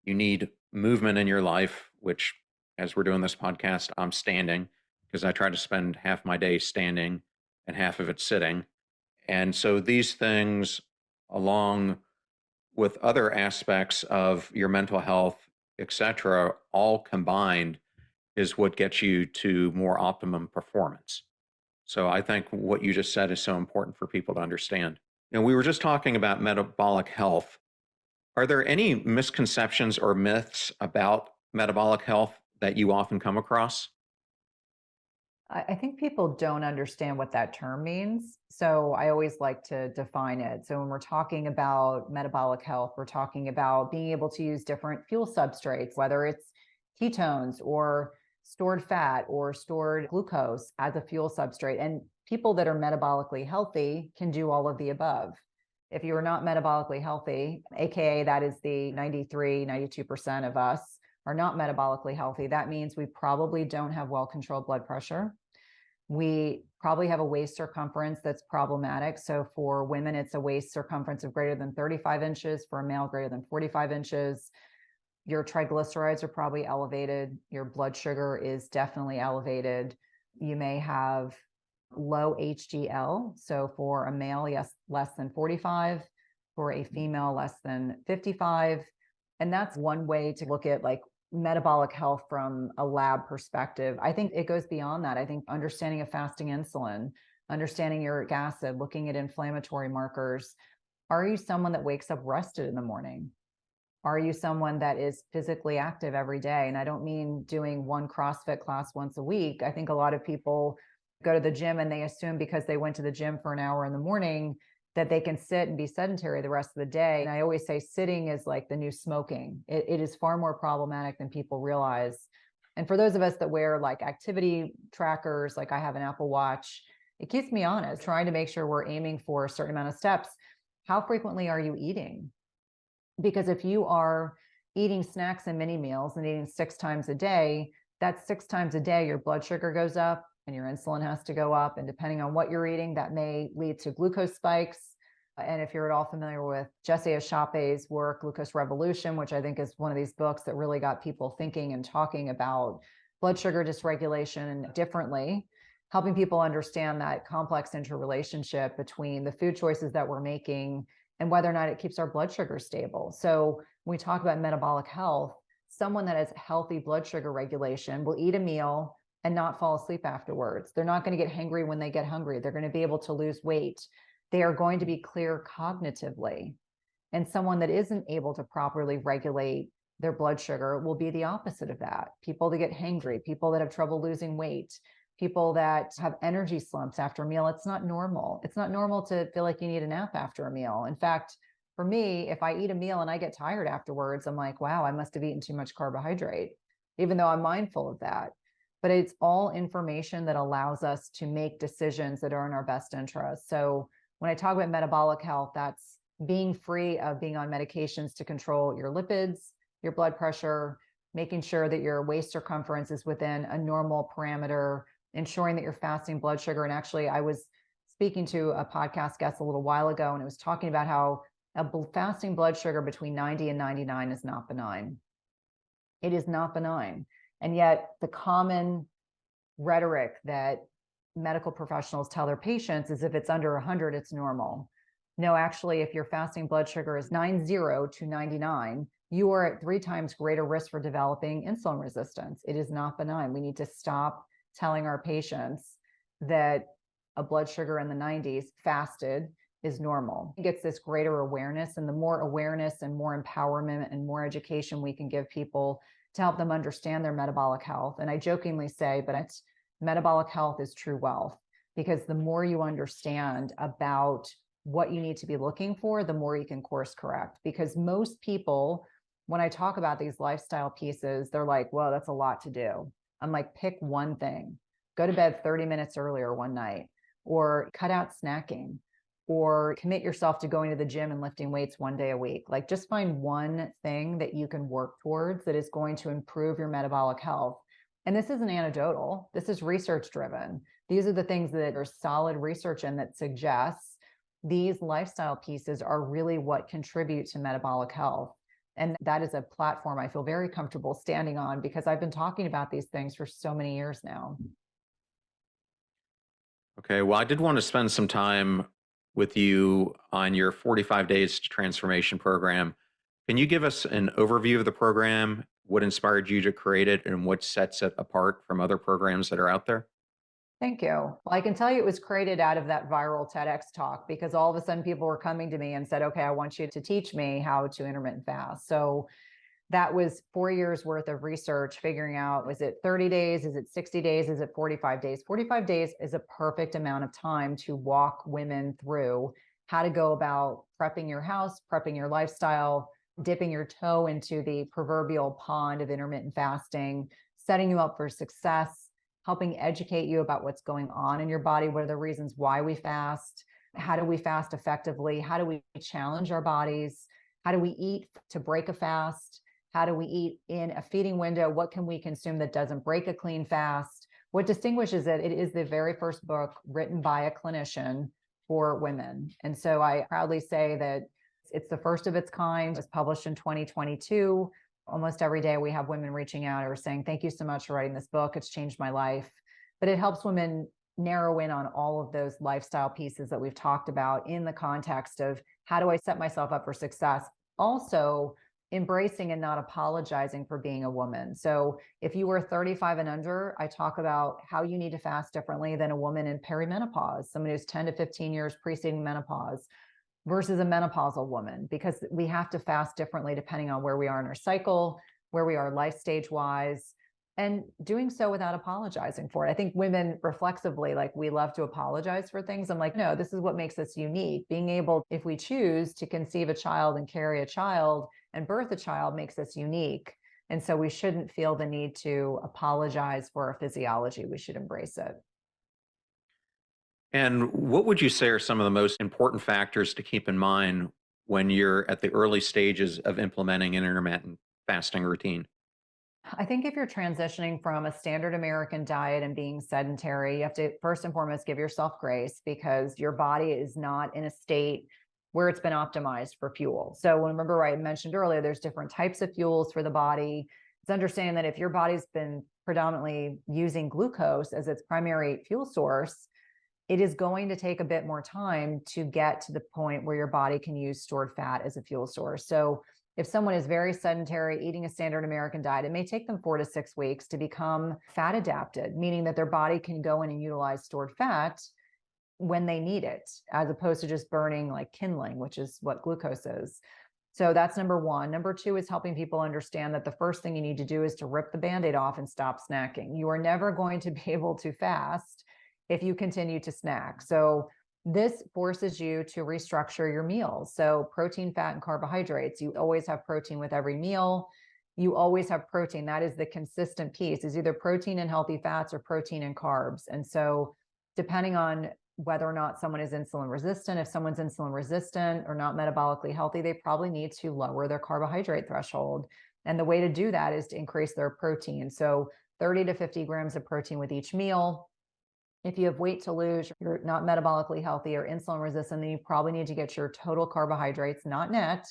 You need movement in your life, which, as we're doing this podcast, I'm standing because I try to spend half my day standing and half of it sitting. And so these things, along with other aspects of your mental health, et cetera, all combined is what gets you to more optimum performance. So I think what you just said is so important for people to understand. And we were just talking about metabolic health. Are there any misconceptions or myths about metabolic health that you often come across? I think people don't understand what that term means. So I always like to define it. So when we're talking about metabolic health, we're talking about being able to use different fuel substrates, whether it's ketones or stored fat or stored glucose as a fuel substrate. And people that are metabolically healthy can do all of the above. If you are not metabolically healthy, AKA that is the 93, 92% of us are not metabolically healthy, that means we probably don't have well-controlled blood pressure. We probably have a waist circumference that's problematic. So for women, it's a waist circumference of greater than 35 inches, for a male, greater than 45 inches. Your triglycerides are probably elevated. Your blood sugar is definitely elevated. You may have low HDL. So for a male, yes, less than 45, for a female, less than 55. And that's one way to look at like metabolic health from a lab perspective. I think it goes beyond that. I think understanding of fasting insulin, understanding uric acid, looking at inflammatory markers. Are you someone that wakes up rested in the morning? Are you someone that is physically active every day? And I don't mean doing one CrossFit class once a week. I think a lot of people go to the gym and they assume because they went to the gym for an hour in the morning that they can sit and be sedentary the rest of the day. And I always say sitting is like the new smoking. It is far more problematic than people realize. And for those of us that wear like activity trackers, like I have an Apple Watch, it keeps me honest, trying to make sure we're aiming for a certain amount of steps. How frequently are you eating? Because if you are eating snacks and mini meals and eating 6 times a day, that's 6 times a day, your blood sugar goes up and your insulin has to go up. And depending on what you're eating, that may lead to glucose spikes. And if you're at all familiar with Jesse Ashape's work, Glucose Revolution, which I think is one of these books that really got people thinking and talking about blood sugar dysregulation differently, helping people understand that complex interrelationship between the food choices that we're making and whether or not it keeps our blood sugar stable. So when we talk about metabolic health, someone that has healthy blood sugar regulation will eat a meal and not fall asleep afterwards. They're not going to get hangry when they get hungry. They're going to be able to lose weight. They are going to be clear cognitively. And someone that isn't able to properly regulate their blood sugar will be the opposite of that. People that get hangry, people that have trouble losing weight, people that have energy slumps after a meal. It's not normal. It's not normal to feel like you need a nap after a meal. In fact, for me, if I eat a meal and I get tired afterwards, I'm like, wow, I must have eaten too much carbohydrate, even though I'm mindful of that. But it's all information that allows us to make decisions that are in our best interest. So when I talk about metabolic health, that's being free of being on medications to control your lipids, your blood pressure, making sure that your waist circumference is within a normal parameter, ensuring that you're fasting blood sugar. And actually, I was speaking to a podcast guest a little while ago, and it was talking about how a fasting blood sugar between 90 and 99 is not benign. It is not benign. And yet the common rhetoric that medical professionals tell their patients is if it's under 100, it's normal. No, actually, if your fasting blood sugar is 90 to 99, you are at 3 times greater risk for developing insulin resistance. It is not benign. We need to stop telling our patients that a blood sugar in the 90s fasted is normal. It gets this greater awareness, and the more awareness and more empowerment and more education we can give people to help them understand their metabolic health. And I jokingly say, but it's metabolic health is true wealth. because the more you understand about what you need to be looking for, the more you can course correct. Because most people, when I talk about these lifestyle pieces, they're like, well, that's a lot to do. I'm like, pick one thing. Go to bed 30 minutes earlier one night, or cut out snacking, or commit yourself to going to the gym and lifting weights one day a week. Like, just find one thing that you can work towards that is going to improve your metabolic health. And this isn't anecdotal. This is research driven. These are the things that are solid research in that suggests these lifestyle pieces are really what contribute to metabolic health. And that is a platform I feel very comfortable standing on, because I've been talking about these things for so many years now. Okay, well, I did want to spend some time with you on your 45 Days to Transformation program. Can you give us an overview of the program, what inspired you to create it, and what sets it apart from other programs that are out there? Thank you. Well, I can tell you it was created out of that viral TEDx talk, because all of a sudden people were coming to me and said, okay, I want you to teach me how to intermittent fast. So that was 4 years worth of research, figuring out, is it 30 days? Is it 60 days? Is it 45 days? 45 days is a perfect amount of time to walk women through how to go about prepping your house, prepping your lifestyle, dipping your toe into the proverbial pond of intermittent fasting, setting you up for success, helping educate you about what's going on in your body. What are the reasons why we fast? How do we fast effectively? How do we challenge our bodies? How do we eat to break a fast? How do we eat in a feeding window? What can we consume that doesn't break a clean fast? What distinguishes it? It is the very first book written by a clinician for women. And so I proudly say that it's the first of its kind. It was published in 2022. Almost every day we have women reaching out or saying, thank you so much for writing this book. It's changed my life. But it helps women narrow in on all of those lifestyle pieces that we've talked about in the context of, how do I set myself up for success? Also, embracing and not apologizing for being a woman. So if you were 35 and under, I talk about how you need to fast differently than a woman in perimenopause, someone who's 10 to 15 years preceding menopause, versus a menopausal woman, because we have to fast differently depending on where we are in our cycle, where we are life stage wise, and doing so without apologizing for it. I think women reflexively, like, we love to apologize for things. I'm like, no, this is what makes us unique. Being able, if we choose to conceive a child and carry a child and birth a child, makes us unique. And so we shouldn't feel the need to apologize for our physiology. We should embrace it. And what would you say are some of the most important factors to keep in mind when you're at the early stages of implementing an intermittent fasting routine? I think if you're transitioning from a standard American diet and being sedentary, you have to first and foremost give yourself grace, because your body is not in a state where it's been optimized for fuel. So remember, I mentioned earlier, there's different types of fuels for the body. It's understanding that if your body's been predominantly using glucose as its primary fuel source, it is going to take a bit more time to get to the point where your body can use stored fat as a fuel source. So if someone is very sedentary, eating a standard American diet, it may take them 4 to 6 weeks to become fat adapted, meaning that their body can go in and utilize stored fat when they need it, as opposed to just burning like kindling, which is what glucose is. So that's number one. Number two is helping people understand that the first thing you need to do is to rip the Band-Aid off and stop snacking. You are never going to be able to fast if you continue to snack. So this forces you to restructure your meals. So protein, fat, and carbohydrates. You always have protein with every meal. You always have protein. That is the consistent piece, is either protein and healthy fats or protein and carbs. And so depending on whether or not someone is insulin resistant, if someone's insulin resistant or not metabolically healthy, they probably need to lower their carbohydrate threshold. And the way to do that is to increase their protein. So 30 to 50 grams of protein with each meal. If you have weight to lose, you're not metabolically healthy or insulin resistant, then you probably need to get your total carbohydrates, not net,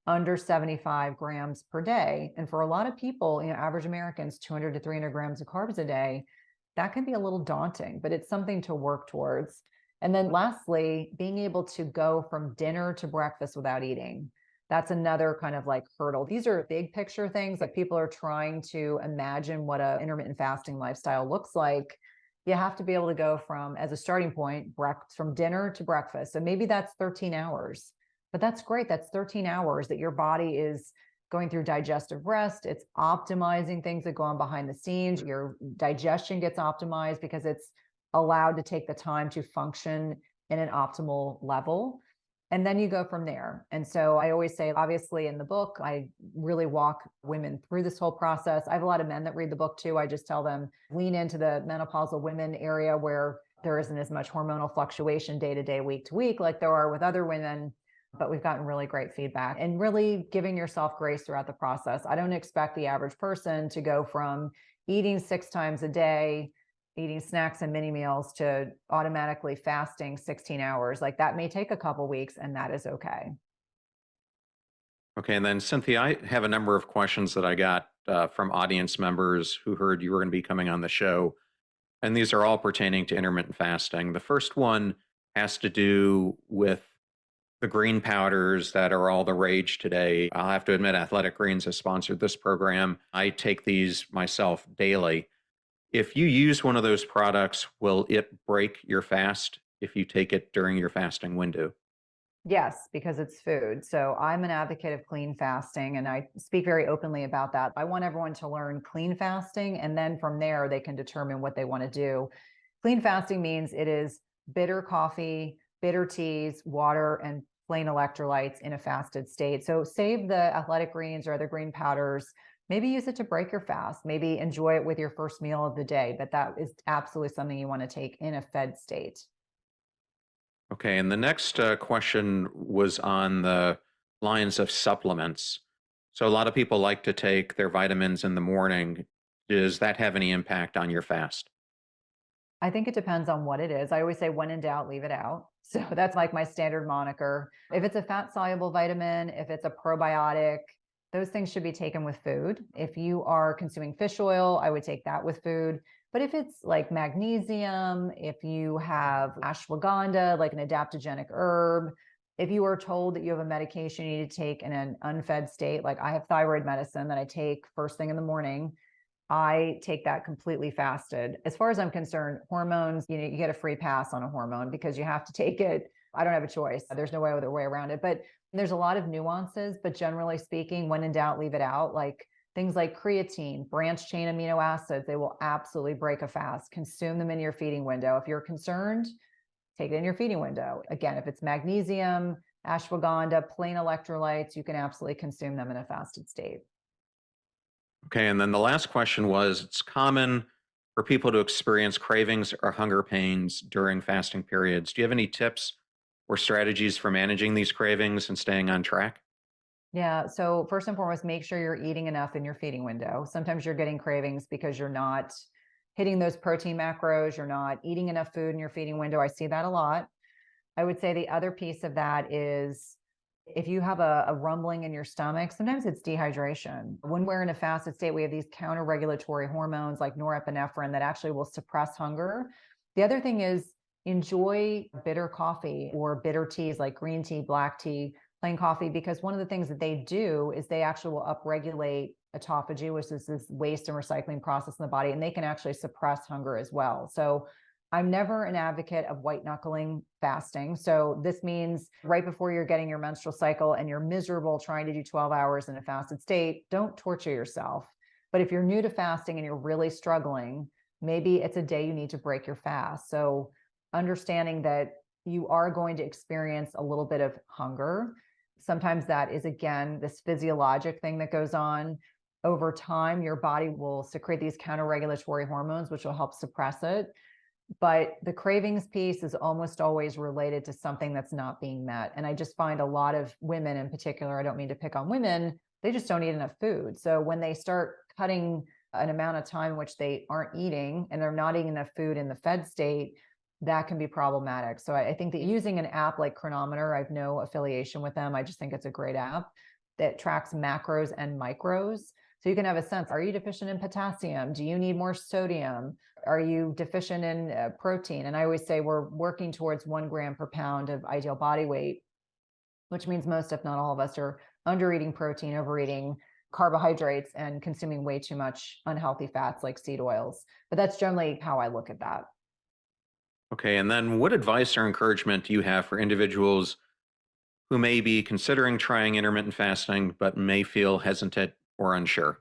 under 75 grams per day. And for a lot of people, average Americans, 200 to 300 grams of carbs a day, that can be a little daunting, but it's something to work towards. And then lastly, being able to go from dinner to breakfast without eating. That's another kind of like hurdle. These are big picture things, like people are trying to imagine what an intermittent fasting lifestyle looks like. You have to be able to go from, as a starting point, from dinner to breakfast. So maybe that's 13 hours, but that's great. That's 13 hours that your body is going through digestive rest. It's optimizing things that go on behind the scenes. Your digestion gets optimized because it's allowed to take the time to function in an optimal level. And then you go from there. And so I always say, obviously, in the book, I really walk women through this whole process. I have a lot of men that read the book too. I just tell them lean into the menopausal women area where there isn't as much hormonal fluctuation day to day, week to week, like there are with other women. But we've gotten really great feedback and really giving yourself grace throughout the process. I don't expect the average person to go from eating 6 times a day, eating snacks and mini meals, to automatically fasting 16 hours. Like that may take a couple weeks, and that is okay. Okay, and then Cynthia, I have a number of questions that I got from audience members who heard you were going to be coming on the show, and these are all pertaining to intermittent fasting. The first one has to do with the green powders that are all the rage today. I'll have to admit, Athletic Greens has sponsored this program. I take these myself daily. If you use one of those products, will it break your fast if you take it during your fasting window? Yes, because it's food. So I'm an advocate of clean fasting, and I speak very openly about that. I want everyone to learn clean fasting, and then from there, they can determine what they want to do. Clean fasting means it is bitter coffee, bitter teas, water, and plain electrolytes in a fasted state. So save the athletic greens or other green powders. Maybe use it to break your fast. Maybe enjoy it with your first meal of the day, but that is absolutely something you want to take in a fed state. Okay, and the next question was on the lines of supplements. So a lot of people like to take their vitamins in the morning. Does that have any impact on your fast? I think it depends on what it is. I always say, when in doubt, leave it out. So that's like my standard moniker. If it's a fat soluble vitamin, if it's a probiotic, those things should be taken with food. If you are consuming fish oil, I would take that with food. But if it's like magnesium, if you have ashwagandha, like an adaptogenic herb, if you are told that you have a medication you need to take in an unfed state, like I have thyroid medicine that I take first thing in the morning, I take that completely fasted. As far as I'm concerned, hormones, you get a free pass on a hormone because you have to take it. I don't have a choice. There's no other way around it. But there's a lot of nuances. But generally speaking, when in doubt, leave it out. Like things like creatine, branched chain amino acids, they will absolutely break a fast. Consume them in your feeding window. If you're concerned, take it in your feeding window. Again, if it's magnesium, ashwagandha, plain electrolytes, you can absolutely consume them in a fasted state. Okay, and then the last question was, it's common for people to experience cravings or hunger pains during fasting periods. Do you have any tips or strategies for managing these cravings and staying on track? Yeah. So first and foremost, make sure you're eating enough in your feeding window. Sometimes you're getting cravings because you're not hitting those protein macros. You're not eating enough food in your feeding window. I see that a lot. I would say the other piece of that is if you have a rumbling in your stomach, sometimes it's dehydration. When we're in a fasted state, we have these counter regulatory hormones like norepinephrine that actually will suppress hunger. The other thing is enjoy bitter coffee or bitter teas like green tea, black tea, plain coffee, because one of the things that they do is they actually will upregulate autophagy, which is this waste and recycling process in the body, and they can actually suppress hunger as well. So I'm never an advocate of white knuckling fasting. So this means right before you're getting your menstrual cycle and you're miserable trying to do 12 hours in a fasted state, don't torture yourself. But if you're new to fasting and you're really struggling, maybe it's a day you need to break your fast. So understanding that you are going to experience a little bit of hunger. Sometimes that is, again, this physiologic thing that goes on. Over time, your body will secrete these counter-regulatory hormones, which will help suppress it. But the cravings piece is almost always related to something that's not being met. And I just find a lot of women in particular, I don't mean to pick on women, they just don't eat enough food. So when they start cutting an amount of time in which they aren't eating and they're not eating enough food in the fed state, that can be problematic. So I think that using an app like Chronometer, I have no affiliation with them. I just think it's a great app that tracks macros and micros. So you can have a sense, are you deficient in potassium? Do you need more sodium? Are you deficient in protein? And I always say we're working towards 1 gram per pound of ideal body weight, which means most, if not all of us, are under eating protein, overeating carbohydrates, and consuming way too much unhealthy fats like seed oils. But that's generally how I look at that. Okay, and then what advice or encouragement do you have for individuals who may be considering trying intermittent fasting but may feel hesitant or unsure?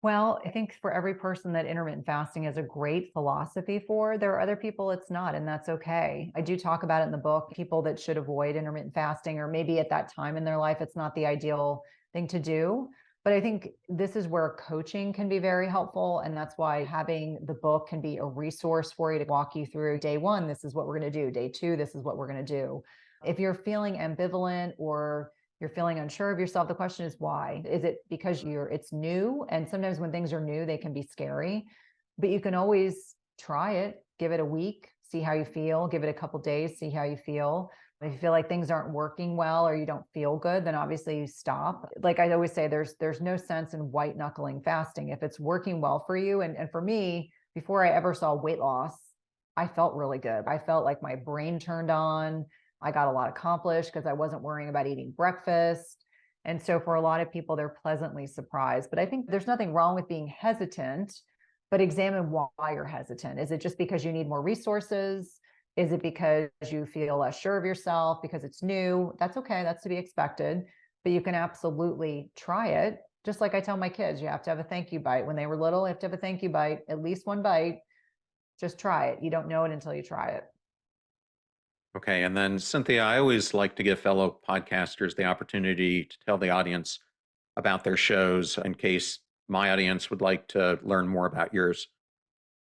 Well, I think for every person that intermittent fasting is a great philosophy for, there are other people it's not, and that's okay. I do talk about it in the book, people that should avoid intermittent fasting, or maybe at that time in their life, it's not the ideal thing to do. But I think this is where coaching can be very helpful. And that's why having the book can be a resource for you to walk you through day one, this is what we're going to do. Day two, this is what we're going to do. If you're feeling ambivalent or you're feeling unsure of yourself, the question is why? Is it because it's new? And sometimes when things are new, they can be scary, but you can always try it, give it a week, see how you feel, give it a couple days, see how you feel. If you feel like things aren't working well or you don't feel good, then obviously you stop. Like I always say, there's no sense in white knuckling fasting. If it's working well for you, and for me, before I ever saw weight loss, I felt really good. I felt like my brain turned on. I got a lot accomplished because I wasn't worrying about eating breakfast. And so for a lot of people, they're pleasantly surprised. But I think there's nothing wrong with being hesitant, but examine why you're hesitant. Is it just because you need more resources? Is it because you feel less sure of yourself because it's new? That's okay. That's to be expected. But you can absolutely try it. Just like I tell my kids, you have to have a thank you bite. When they were little, you have to have a thank you bite, at least one bite. Just try it. You don't know it until you try it. Okay. And then, Cynthia, I always like to give fellow podcasters the opportunity to tell the audience about their shows in case my audience would like to learn more about yours.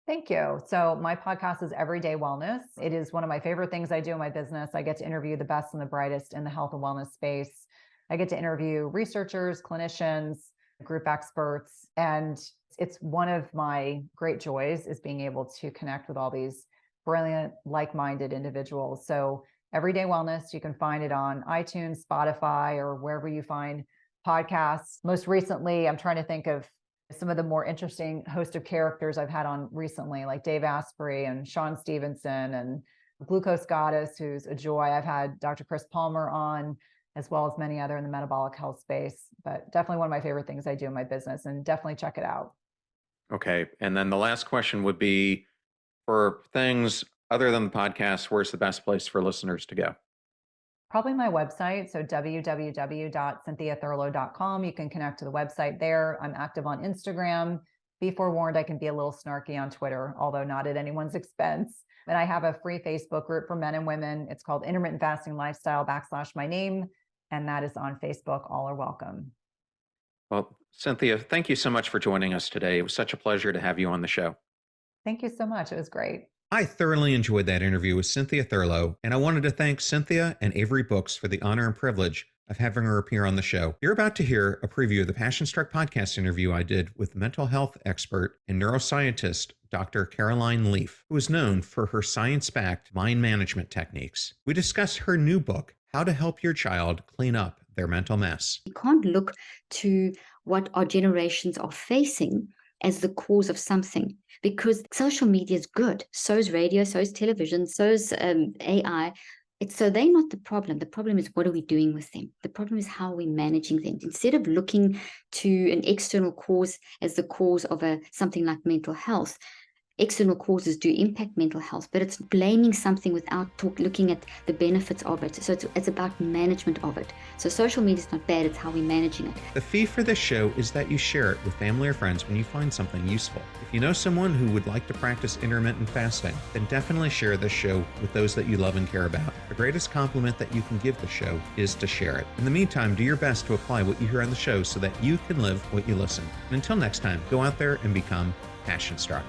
Thank you. So my podcast is Everyday Wellness. It is one of my favorite things I do in my business. I get to interview the best and the brightest in the health and wellness space. I get to interview researchers, clinicians, group experts, and it's one of my great joys is being able to connect with all these brilliant, like-minded individuals. So Everyday Wellness, you can find it on iTunes, Spotify, or wherever you find podcasts. Most recently, I'm trying to think of some of the more interesting host of characters I've had on recently, like Dave Asprey and Sean Stevenson and Glucose Goddess, who's a joy. I've had Dr. Chris Palmer on, as well as many other in the metabolic health space, but definitely one of my favorite things I do in my business, and definitely check it out. Okay. And then the last question would be, for things other than the podcast, where's the best place for listeners to go? Probably my website. So www.cynthiathurlow.com. You can connect to the website there. I'm active on Instagram. Be forewarned, I can be a little snarky on Twitter, although not at anyone's expense. And I have a free Facebook group for men and women. It's called Intermittent Fasting Lifestyle / my name. And that is on Facebook. All are welcome. Well, Cynthia, thank you so much for joining us today. It was such a pleasure to have you on the show. Thank you so much. It was great. I thoroughly enjoyed that interview with Cynthia Thurlow, and I wanted to thank Cynthia and Avery Books for the honor and privilege of having her appear on the show. You're about to hear a preview of the Passion Struck podcast interview I did with mental health expert and neuroscientist Dr. Caroline Leaf, who is known for her science-backed mind management techniques. We discuss her new book, How to Help Your Child Clean Up Their Mental Mess. You can't look to what our generations are facing as the cause of something, because social media is good. So is radio, so is television, so is AI. So they're not the problem. The problem is, what are we doing with them? The problem is how we're managing them. Instead of looking to an external cause as the cause of something like mental health, external causes do impact mental health, but it's blaming something without looking at the benefits of it. So it's about management of it. So social media is not bad, it's how we're managing it. The fee for this show is that you share it with family or friends when you find something useful. If you know someone who would like to practice intermittent fasting, then definitely share this show with those that you love and care about. The greatest compliment that you can give the show is to share it. In the meantime, do your best to apply what you hear on the show so that you can live what you listen. And until next time, go out there and become passion struck.